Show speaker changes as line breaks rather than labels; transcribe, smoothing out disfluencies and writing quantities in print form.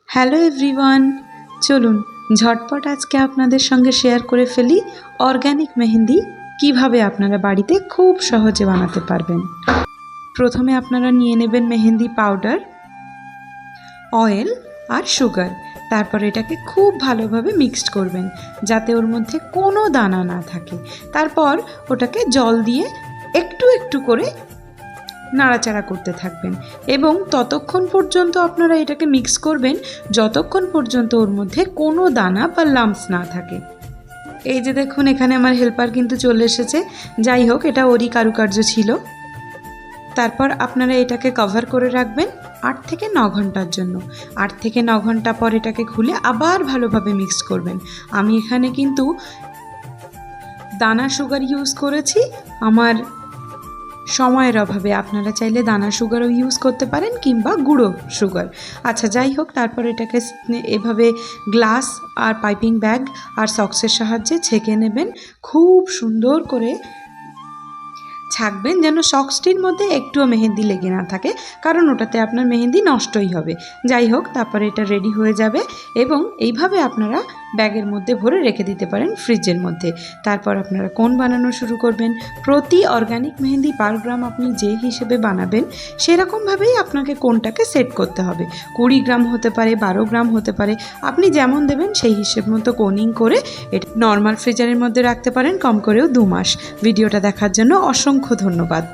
Hello everyone, চলুন ঝটপট আজকে আপনাদের সঙ্গে শেয়ার করে ফেলি অর্গ্যানিক মেহেন্দি কিভাবে আপনারা বাড়িতে খুব সহজে বানাতে পারবেন। প্রথমে আপনারা নিয়ে নেবেন মেহেন্দি পাউডার, অয়েল আর সুগার। তারপর এটাকে খুব ভালোভাবে মিক্সড করবেন যাতে ওর মধ্যে কোনো দানা না থাকে। তারপর ওটাকে জল দিয়ে একটু একটু করে নাড়াচাড়া করতে থাকবেন এবং ততক্ষণ পর্যন্ত আপনারা এটাকে মিক্স করবেন যতক্ষণ পর্যন্ত ওর মধ্যে কোনো দানা বা লাম্পস না থাকে। এই যে দেখুন, এখানে আমার হেল্পার কিন্তু চলে এসেছে। যাই হোক, এটা ওরই কারুকার্য ছিল। তারপর আপনারা এটাকে কভার করে রাখবেন 8 থেকে 9 ঘন্টার জন্য। 8 থেকে 9 ঘন্টা পর এটাকে খুলে আবার ভালোভাবে মিক্স করবেন। আমি এখানে কিন্তু দানা সুগার ইউজ করেছি আমার সময়ের অভাবে। আপনারা চাইলে দানা সুগারও ইউজ করতে পারেন কিংবা গুঁড়ো সুগার। আচ্ছা, যাই হোক, তারপর এটাকে এভাবে গ্লাস আর পাইপিং ব্যাগ আর সক্সের সাহায্যে ছেঁকে নেবেন। খুব সুন্দর করে ছাঁকবেন যেন সক্সটির মধ্যে একটুও মেহেন্দি লেগে না থাকে, কারণ ওটাতে আপনার মেহেন্দি নষ্টই হবে। যাই হোক, তারপরে এটা রেডি হয়ে যাবে এবং এইভাবে আপনারা ব্যাগের মধ্যে ভরে রেখে দিতে পারেন ফ্রিজের মধ্যে। তারপর আপনারা কোন বানানো শুরু করবেন। প্রতি অর্গ্যানিক মেহেন্দি পার গ্রাম আপনি যে হিসেবে বানাবেন সেরকমভাবেই আপনাকে কোনটাকে সেট করতে হবে। 20 গ্রাম হতে পারে, 12 গ্রাম হতে পারে, আপনি যেমন দেবেন সেই হিসেব মতো কোনিং করে এটা নর্মাল ফ্রিজারের মধ্যে রাখতে পারেন কম করেও 2 মাস। ভিডিওটা দেখার জন্য অসংখ্য ধন্যবাদ।